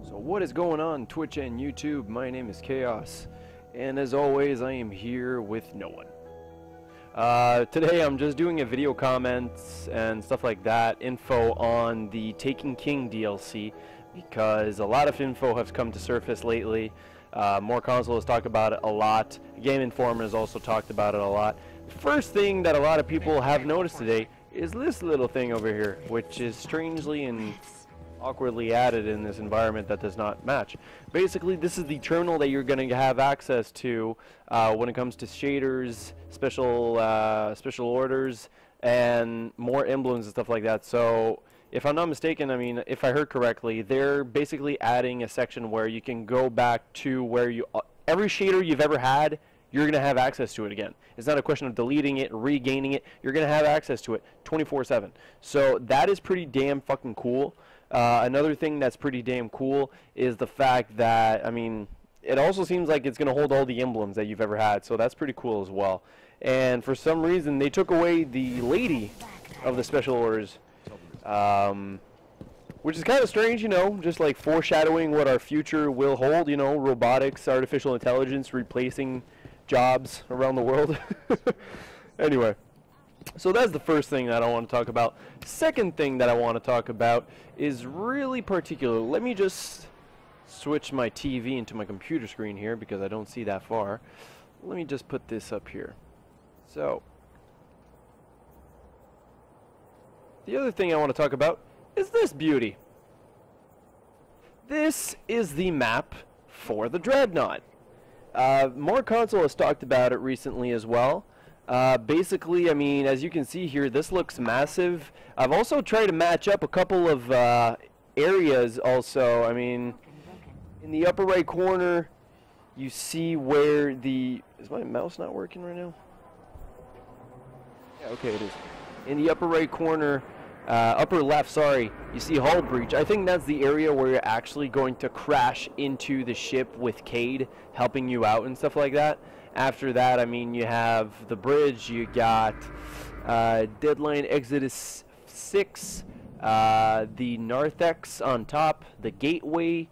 So what is going on Twitch and YouTube? My name is Chaos, and as always I am here with no one. Today I'm just doing a video comments and stuff like that, info on the Taken King DLC, because a lot of info has come to surface lately. More Console has talked about it a lot. Game Informer has also talked about it a lot. The first thing that a lot of people have noticed today is this little thing over here, which is strangely and awkwardly added in this environment that does not match. Basically, this is the terminal that you're going to have access to when it comes to shaders, special orders, and more emblems and stuff like that. So, if I'm not mistaken, I mean, if I heard correctly, they're basically adding a section where you can go back to where you every shader you've ever had, you're going to have access to it again. It's not a question of deleting it, regaining it. You're going to have access to it 24/7. So that is pretty damn fucking cool. Another thing that's pretty damn cool is the fact that, I mean, it also seems like it's going to hold all the emblems that you've ever had, so that's pretty cool as well. And for some reason, they took away the lady of the special orders, which is kind of strange, you know, just like foreshadowing what our future will hold, you know, robotics, artificial intelligence replacing jobs around the world. Anyway. So that's the first thing that I want to talk about. Second thing that I want to talk about is really particular. Let me just switch my TV into my computer screen here because I don't see that far. Let me just put this up here. So, the other thing I want to talk about is this beauty. This is the map for the Dreadnaught. More Console has talked about it recently as well. Basically, I mean, as you can see here, this looks massive. I've also tried to match up a couple of areas also. I mean, in the upper right corner, you see where the... Is my mouse not working right now? Yeah, okay, it is. In the upper right corner, upper left, sorry, you see hull breach. I think that's the area where you're actually going to crash into the ship with Cade helping you out and stuff like that. After that, I mean, you have the bridge, you got Deadline Exodus 6, the Narthex on top, the Gateway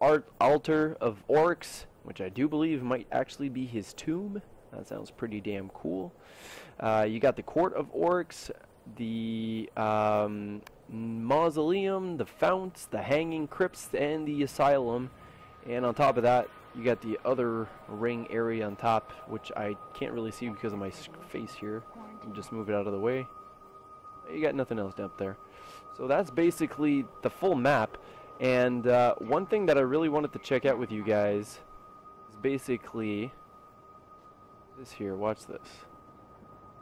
Altar of Oryx, which I do believe might actually be his tomb. That sounds pretty damn cool. You got the Court of Oryx, the Mausoleum, the Founts, the Hanging Crypts, and the Asylum. And on top of that, you got the other ring area on top, which I can't really see because of my face here. Just move it out of the way. You got nothing else up there. So that's basically the full map. And one thing that I really wanted to check out with you guys is basically this here. Watch this.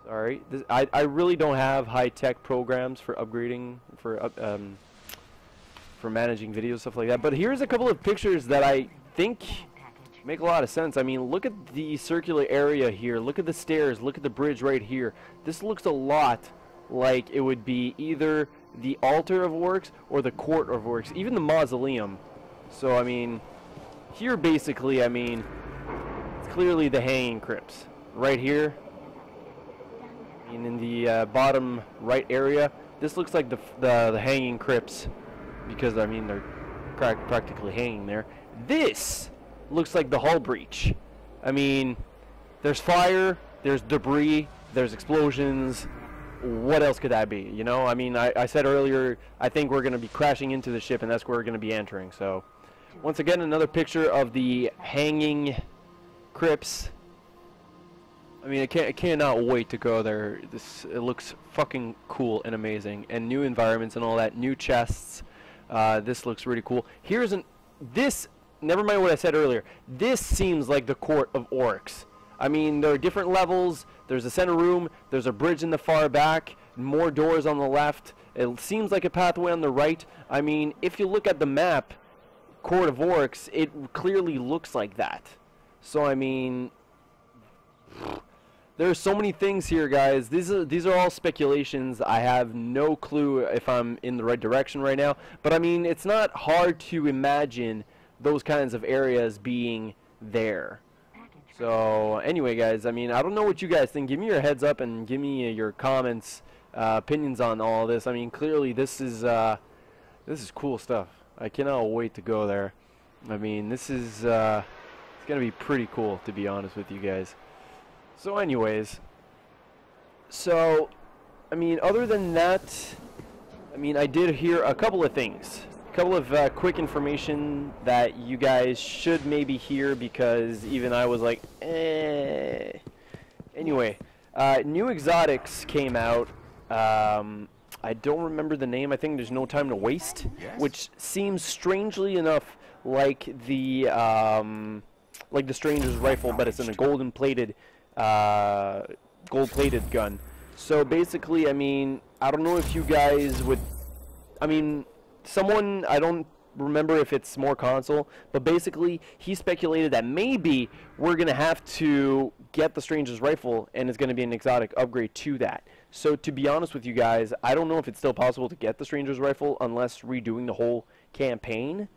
Sorry, I really don't have high-tech programs for upgrading, for managing videos, stuff like that. But here's a couple of pictures that I think make a lot of sense. I mean, look at the circular area here. Look at the stairs. Look at the bridge right here. This looks a lot like it would be either the Altar of Oryx or the Court of Oryx, even the Mausoleum. So, I mean, here basically, I mean, it's clearly the Hanging Crypts. Right here, I mean, in the bottom right area, this looks like the Hanging Crypts because, I mean, they're practically hanging there. This looks like the hull breach. I mean, there's fire, there's debris, there's explosions. What else could that be? You know, I mean, I said earlier, I think we're going to be crashing into the ship, and that's where we're going to be entering. So, once again, another picture of the Hanging Crypts. I mean, I cannot wait to go there. It looks fucking cool and amazing, and new environments and all that, new chests. This looks really cool. Here's this. Never mind what I said earlier. This seems like the Court of Oryx. I mean, there are different levels. There's a center room. There's a bridge in the far back. More doors on the left. It seems like a pathway on the right. I mean, if you look at the map, Court of Oryx, it clearly looks like that. So, I mean, there's so many things here, guys. These are all speculations. I have no clue if I'm in the right direction right now. But, I mean, it's not hard to imagine those kinds of areas being there. So anyway, guys, I mean, I don't know what you guys think. Give me your heads up and give me your comments, opinions on all this. I mean, clearly this is cool stuff. I cannot wait to go there. I mean, this is it's gonna be pretty cool, to be honest with you guys. So anyways, so I mean, other than that, I mean, I did hear a couple of things, a couple of quick information that you guys should maybe hear, because even I was like, eh. Anyway, new exotics came out. I don't remember the name. I think there's No Time to Waste, which seems strangely enough like the Stranger's rifle, but it's in a gold-plated gun. So basically, I mean, I don't know if you guys would, I mean, someone, I don't remember if it's more console, but basically he speculated that maybe we're gonna have to get the Stranger's rifle, and it's gonna be an exotic upgrade to that. So to be honest with you guys, I don't know if it's still possible to get the Stranger's rifle unless redoing the whole campaign.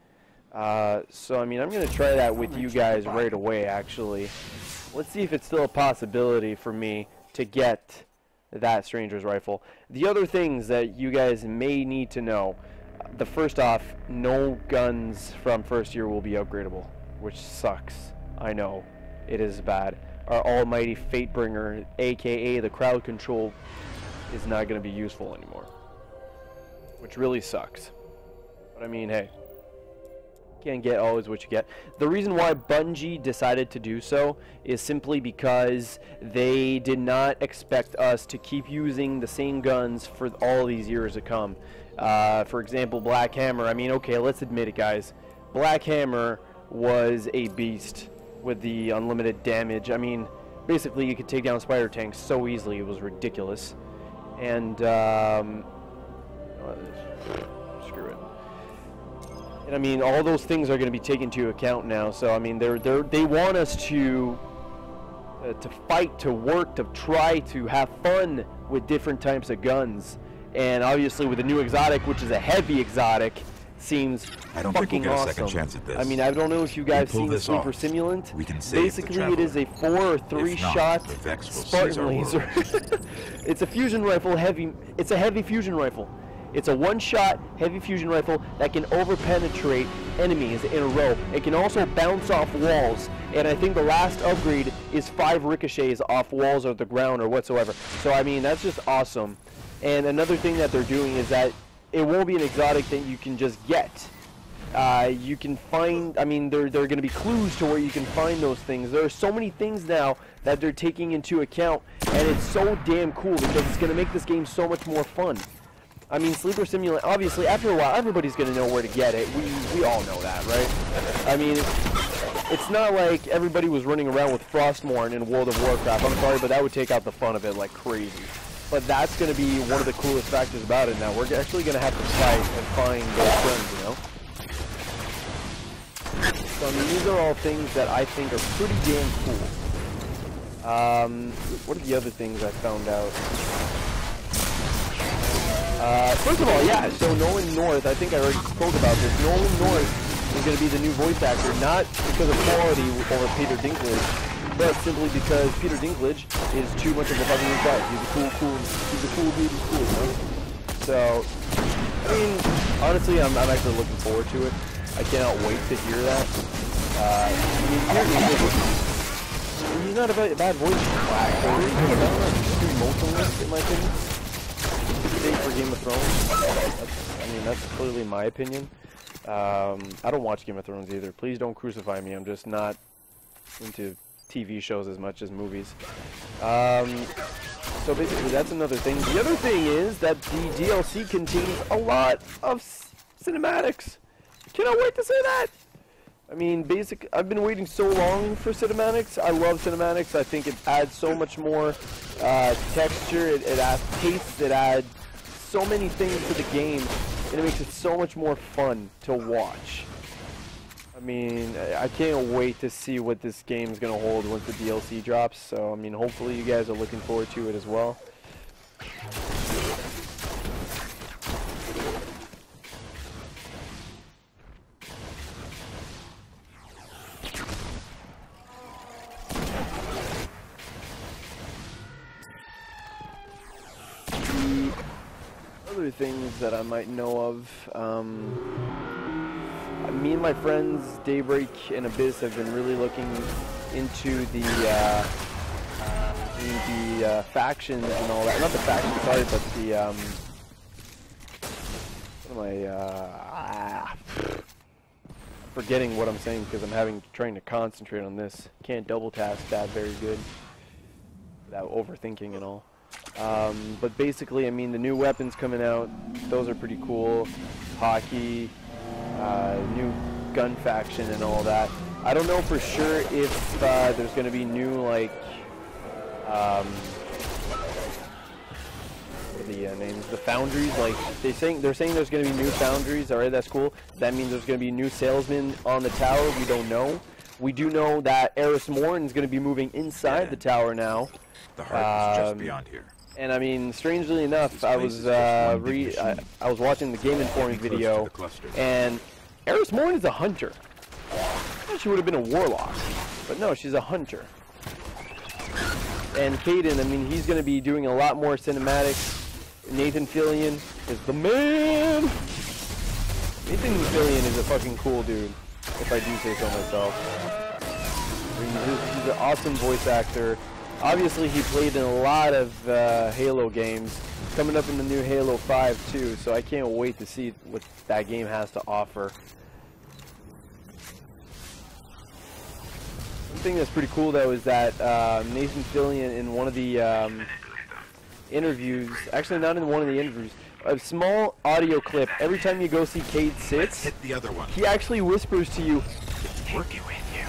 So I mean, I'm gonna try that with you guys right away. Actually, let's see if it's still a possibility for me to get that Stranger's rifle. The other things that you guys may need to know. The first off, no guns from first year will be upgradable, which sucks. I know, it is bad. Our almighty Fatebringer, aka the crowd control, is not going to be useful anymore, which really sucks. But I mean, hey, can't get always what you get. The reason why Bungie decided to do so is simply because they did not expect us to keep using the same guns for all these years to come. For example, Black Hammer. I mean, okay, let's admit it, guys. Black Hammer was a beast with the unlimited damage. I mean, basically, you could take down spider tanks so easily. It was ridiculous. And screw it. And I mean, all those things are going to be taken into account now. So I mean, they want us to fight, to work, to try to have fun with different types of guns. And obviously, with the new exotic, which is a heavy exotic, seems fucking awesome. Second chance at this. I mean, I don't know if you guys seen the Sleeper Simulant. Basically, it is a 4 or 3 shot Spartan laser. It's a fusion rifle, heavy. It's a heavy fusion rifle. It's a one-shot heavy fusion rifle that can over-penetrate enemies in a row. It can also bounce off walls, and I think the last upgrade is 5 ricochets off walls or the ground or whatsoever. So I mean, that's just awesome. And another thing that they're doing is that it won't be an exotic that you can just get. You can find, I mean, there are going to be clues to where you can find those things. There are so many things now that they're taking into account, and it's so damn cool because it's going to make this game so much more fun. I mean, Sleeper Simulant, obviously, after a while, everybody's going to know where to get it. We all know that, right? I mean, it's not like everybody was running around with Frostmourne in World of Warcraft. I'm sorry, but that would take out the fun of it like crazy. But that's going to be one of the coolest factors about it now. We're actually going to have to fight and find those guns, you know? So, I mean, these are all things that I think are pretty damn cool. What are the other things I found out? First of all, yeah, so Nolan North, I think I already spoke about this. Nolan North is going to be the new voice actor, not because of quality over Peter Dinklage, but simply because Peter Dinklage is too much of a fucking guy. He's a cool dude, he's cool, you know? So, I mean, honestly, I'm actually looking forward to it. I cannot wait to hear that. I mean, he's not a bad voice actor. He's not too emotionless, in my opinion. For Game of Thrones. I mean, that's clearly my opinion. I don't watch Game of Thrones either. Please don't crucify me. I'm just not into TV shows as much as movies. So basically, that's another thing. The other thing is that the DLC contains a lot of cinematics. Cannot wait to say that. I mean, I've been waiting so long for cinematics. I love cinematics. I think it adds so much more texture. It adds taste. It adds so many things to the game, and it makes it so much more fun to watch. I mean, I can't wait to see what this game is going to hold once the DLC drops. So, I mean, hopefully you guys are looking forward to it as well. Other things that I might know of, me and my friends Daybreak and Abyss have been really looking into the factions and all that. Not the factions, sorry, but the what am I forgetting what I'm saying because I'm trying to concentrate on this. Can't double task that very good without overthinking and all. But basically, I mean, the new weapons coming out, those are pretty cool. Hockey, new gun faction and all that. I don't know for sure if there's going to be new, like, what are the names? The foundries. Like, they're saying there's going to be new foundries. Alright, that's cool. That means there's going to be new salesmen on the tower. We don't know. We do know that Eris Morn is going to be moving inside the tower now. The heart is just beyond here. And I mean, strangely enough, I was watching the Game Informing video, and Eris Morn is a hunter. I thought she would have been a warlock, but no, she's a hunter. And Caden, I mean, he's going to be doing a lot more cinematics. Nathan Fillion is the man. Nathan Fillion is a fucking cool dude, if I do say so myself. I mean, he's an awesome voice actor. Obviously, he played in a lot of Halo games. Coming up in the new Halo 5 too, so I can't wait to see what that game has to offer. One thing that's pretty cool though is that Nathan Fillion in one of the interviews, actually not in one of the interviews, a small audio clip, every time you go see Cade Sits, hit the other one. He actually whispers to you, "Working with you,"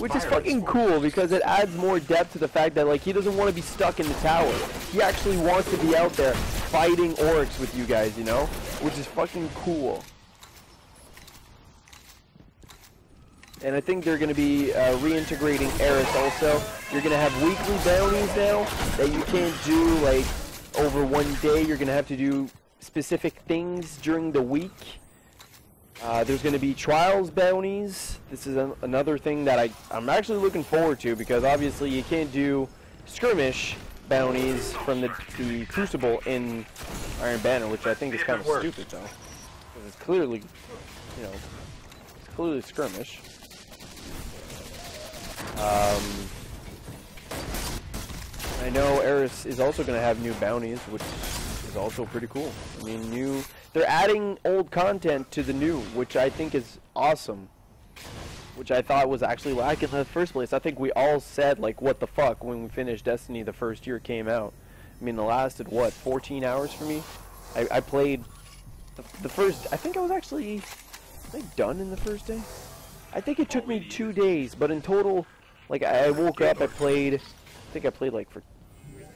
which is fucking cool because it adds more depth to the fact that, like, he doesn't want to be stuck in the tower. He actually wants to be out there fighting orcs with you guys, you know, which is fucking cool. And I think they're going to be reintegrating Eris also. You're going to have weekly bounties now that you can't do, like, over one day. You're going to have to do specific things during the week. There's going to be trials bounties. This is another thing that I'm actually looking forward to because obviously you can't do skirmish bounties from the Crucible in Iron Banner, which I think is kind of stupid though. Because it's clearly, you know, it's clearly skirmish. I know Eris is also going to have new bounties, which is also pretty cool. I mean, they're adding old content to the new, which I think is awesome. Which I thought was actually lacking in the first place. I think we all said, like, what the fuck when we finished Destiny the first year it came out. I mean, it lasted, what, 14 hours for me? I played the first, I think I was actually, done in the first day? I think it took me 2 days, but in total, like, I woke up, I think I played like for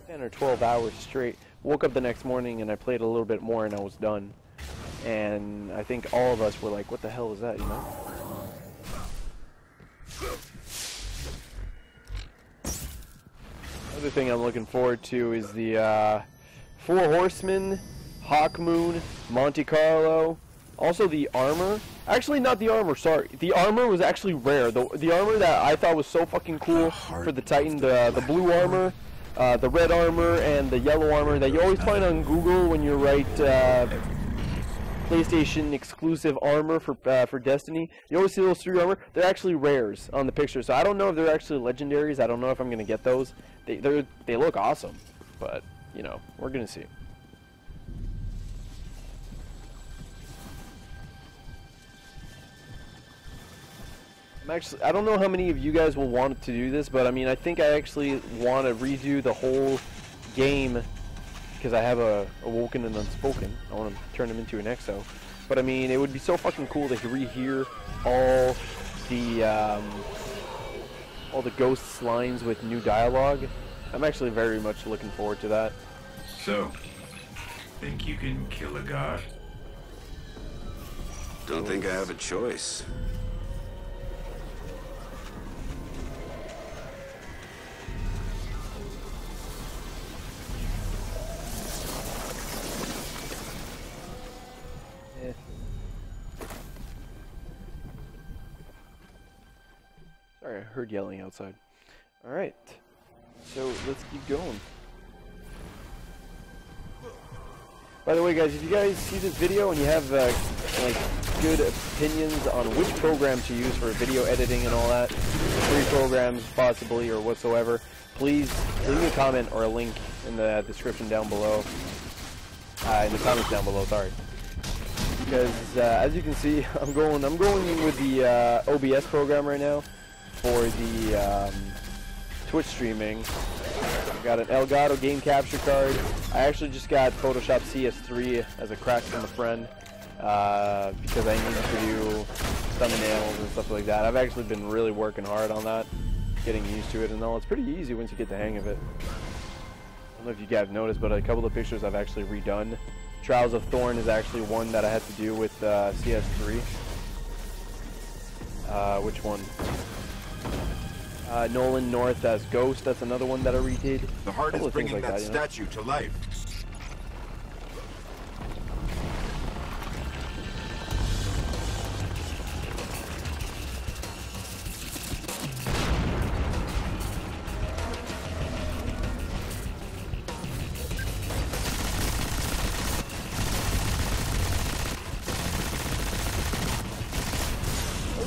10 or 12 hours straight. Woke up the next morning and I played a little bit more and I was done. And I think all of us were like, what the hell is that, you know? Another thing I'm looking forward to is the Four Horsemen, Hawk Moon, Monte Carlo, also the armor. Actually, not the armor, sorry. The armor was actually rare. The armor that I thought was so fucking cool for the Titan, the blue armor, the red armor, and the yellow armor that you always find on Google when you write PlayStation exclusive armor for Destiny. You always see those three armor. They're actually rares on the picture, so I don't know if they're actually legendaries. I don't know if I'm gonna get those. They look awesome, but you know, we're gonna see. I don't know how many of you guys will want to do this, but I mean, I think I actually want to redo the whole game because I have a Awoken and Unspoken. I want to turn them into an Exo. But I mean, it would be so fucking cool to rehear all the ghosts lines with new dialogue. I'm actually very much looking forward to that. So, think you can kill a god? Don't think I have a choice. Sorry, I heard yelling outside. Alright, so let's keep going. By the way, guys, if you guys see this video and you have, like, good opinions on which program to use for video editing and all that, free programs possibly or whatsoever, please leave me a comment or a link in the description down below. In the comments down below, sorry. Because as you can see, I'm going with the OBS program right now for the Twitch streaming. Got an Elgato game capture card. I actually just got Photoshop CS3 as a crack from a friend because I needed to do thumbnails and stuff like that. I've actually been really working hard on that, getting used to it and all. It's pretty easy once you get the hang of it. I don't know if you guys noticed, but a couple of pictures I've actually redone. Trials of Thorn is actually one that I had to do with CS3. Which one? Nolan North as Ghost, that's another one that I redid. The heart is bringing like that you know? statue to life.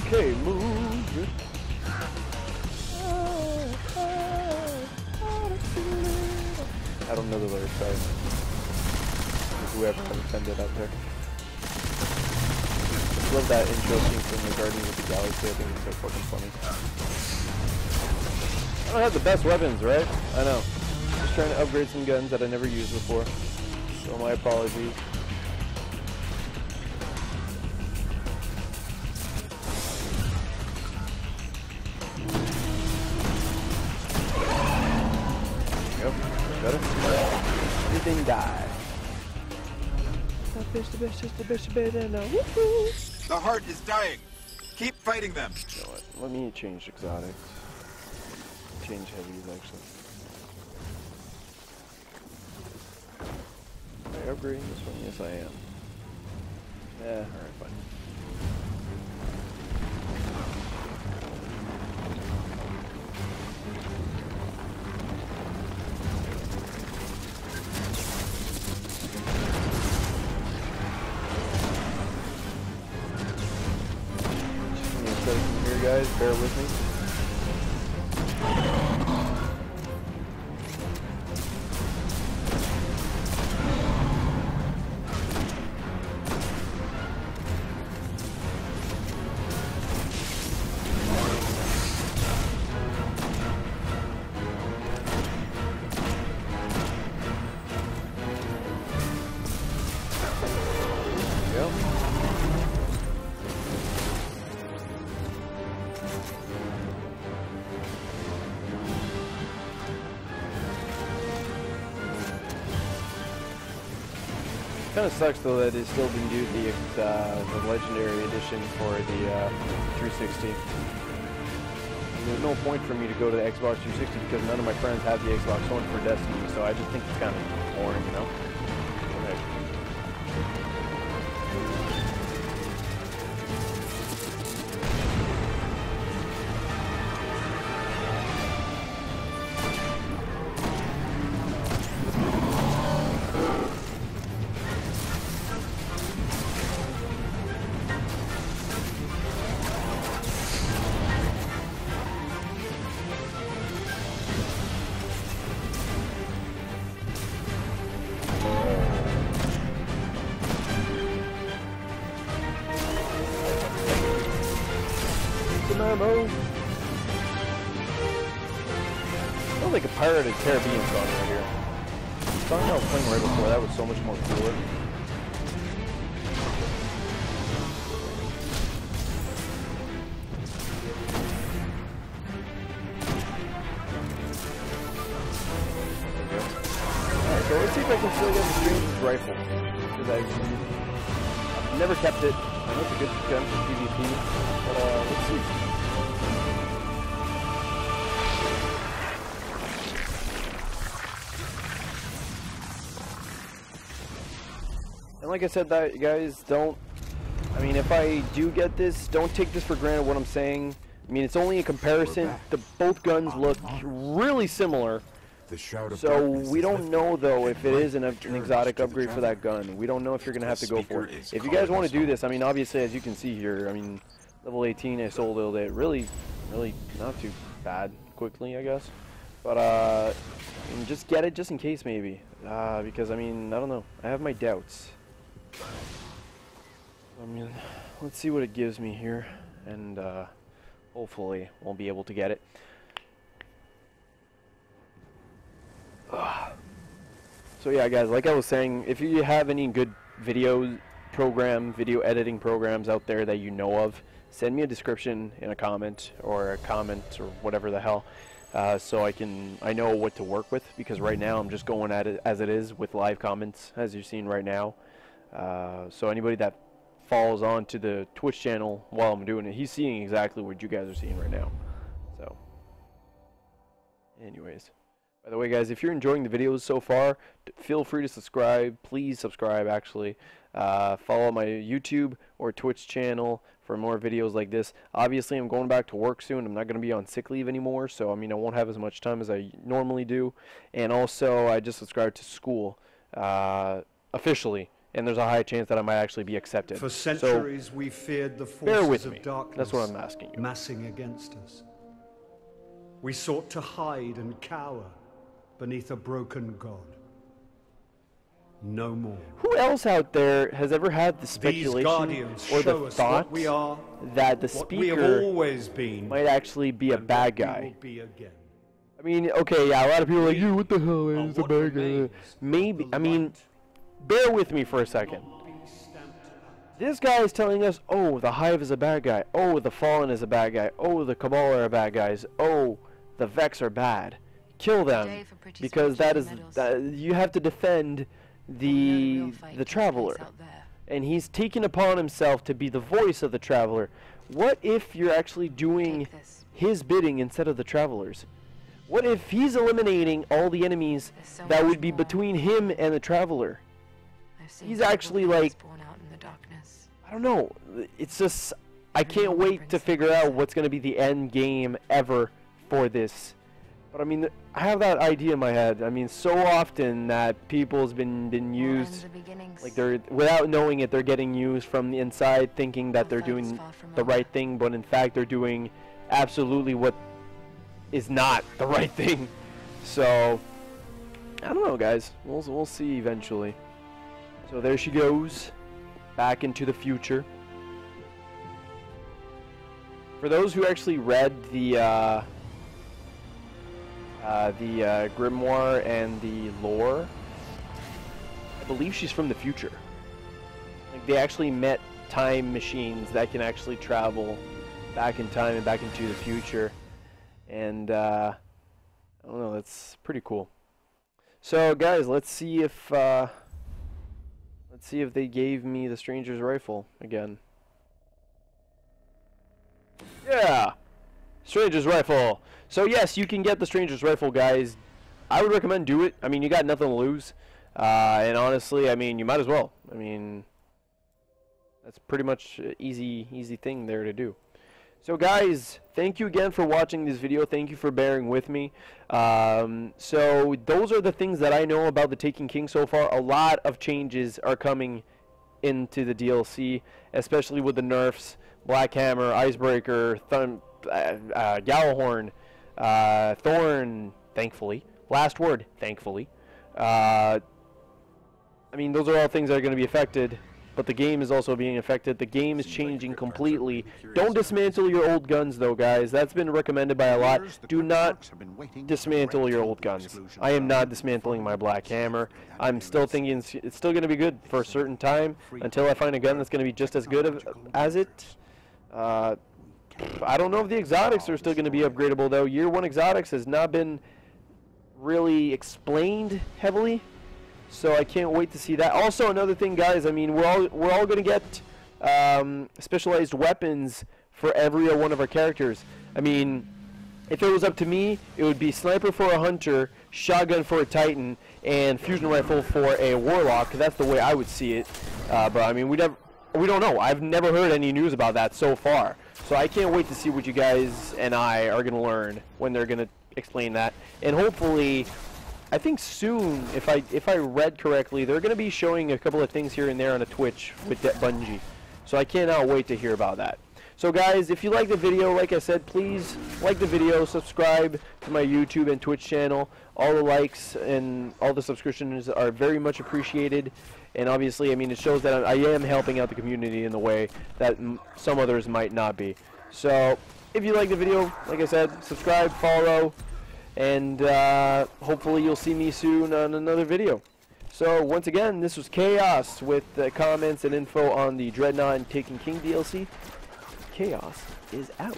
Okay, move. I don't know the lyrics, sorry. Whoever offended out there. I love that intro scene from the Guardians of the Galaxy. I think it's so fucking funny. I don't have the best weapons, right? I know. Just trying to upgrade some guns that I never used before. So my apologies. Better. Everything died. The heart is dying. Keep fighting them. You know what? Let me change exotics. Change heavies, actually. Am I upgrading this one? Yes, I am. Yeah, alright, fine. Here, guys, bear with me. There we go. Kind of sucks though that it still didn't do the legendary edition for the 360. And there's no point for me to go to the Xbox 360 because none of my friends have the Xbox One for Destiny, so I just think it's kind of boring, you know? Okay. Memo. Sounds like a Pirated Caribbean song right here. The song I was playing right before that was so much more cooler. Alright, so let's see if I can still get the Stranger's rifle. Because I've never kept it. I know it's a good gun for PvP, but let's see. And like I said, that guys, I mean, if I do get this, don't take this for granted what I'm saying. I mean, it's only a comparison. Both guns look really similar. The Shroud of So Darkness we is don't lifted. know though if it is an Turn exotic to the upgrade for that traveler. gun. We don't know if you're gonna have to go for it. Speaker is If you guys calling want us to do home. this, I mean, obviously as you can see here, I mean, level 18 I sold it really not too bad quickly, I guess. But I mean, just get it just in case maybe, because I mean, I don't know, I have my doubts. I mean, let's see what it gives me here, and hopefully we'll be able to get it. So yeah, guys, like I was saying, if you have any good video editing programs out there that you know of, send me a description in a comment or whatever the hell, so I know what to work with, because right now I'm just going at it as it is with live comments, as you're seeing right now. So anybody that follows on to the Twitch channel while I'm doing it, he's seeing exactly what you guys are seeing right now. So anyways, by the way, guys, if you're enjoying the videos so far, feel free to subscribe. Please subscribe, actually. Follow my YouTube or Twitch channel for more videos like this. Obviously, I'm going back to work soon. I'm not going to be on sick leave anymore, so I mean, I won't have as much time as I normally do. And also, I just subscribed to school officially, and there's a high chance that I might actually be accepted. For centuries, we feared the bear with forces me. of darkness. That's what I'm asking you. Massing against us. We sought to hide and cower beneath a broken god. No more. Who else out there has ever had the These speculation guardians or show the us thought what we are, that the what we have speaker always been, might actually be a and bad what we guy? will be again. I mean, okay, yeah, a lot of people are like, you, what the hell Are is a what bad guy? remains Maybe, of the I mean, light. bear with me for a second. Be stamped out. This guy is telling us, oh, the Hive is a bad guy. Oh, the Fallen is a bad guy. Oh, the Cabal are bad guys. Oh, the Vex are bad. Kill them, because that is you have to defend the Traveler, and he's taken upon himself to be the voice of the Traveler. What if you're actually doing his bidding instead of the Traveler's? What if he's eliminating all the enemies that would be between him and the Traveler? He's actually like, I don't know, it's just, I can't wait to figure out what's going to be the end game ever for this. But I mean, I have that idea in my head. I mean, so often that people's been used, like they're, without knowing it, they're getting used from the inside, thinking that they're doing the right thing, but in fact they're doing absolutely what is not the right thing. So I don't know, guys. We'll see eventually. So there she goes, back into the future. For those who actually read the grimoire and the lore, I believe she's from the future. Like, they actually met time machines that can actually travel back in time and back into the future, and I don't know, that's pretty cool. So guys, let's see if they gave me the Stranger's Rifle again. Yeah, Stranger's Rifle. So yes, you can get the Stranger's Rifle, guys. I would recommend do it. I mean, you got nothing to lose, and honestly, I mean, you might as well. I mean, that's pretty much an easy thing there to do. So guys, thank you again for watching this video. Thank you for bearing with me. So those are the things that I know about the Taken King so far. A lot of changes are coming into the DLC, especially with the nerfs. Black Hammer, Icebreaker, Gallahorn, Thorn, thankfully. Last Word, thankfully. I mean, those are all things that are going to be affected, but the game is also being affected. The game is changing completely. Don't dismantle your old guns, though, guys. That's been recommended by a lot. Do not dismantle your old guns. I am not dismantling my Black Hammer. I'm still thinking it's still going to be good for a certain time until I find a gun that's going to be just as good as it. I don't know if the exotics are still going to be upgradable, though. Year 1 exotics has not been really explained heavily, so I can't wait to see that. Also, another thing, guys, I mean, we're all going to get specialized weapons for every one of our characters. I mean, if it was up to me, it would be sniper for a hunter, shotgun for a titan, and fusion rifle for a warlock. That's the way I would see it. But I mean, we don't know. I've never heard any news about that so far. So I can't wait to see what you guys and I are going to learn when they're going to explain that. And hopefully I think soon, if I read correctly, they're going to be showing a couple of things here and there on a Twitch with Bungie. So I cannot wait to hear about that. So guys, if you like the video, like I said, please like the video, subscribe to my YouTube and Twitch channel. All the likes and all the subscriptions are very much appreciated. And obviously, I mean, it shows that I am helping out the community in the way that some others might not be. So if you like the video, like I said, subscribe, follow, and hopefully you'll see me soon on another video. So once again, this was Chaos with comments and info on the Dreadnaught and Taken King DLC. Chaos is out.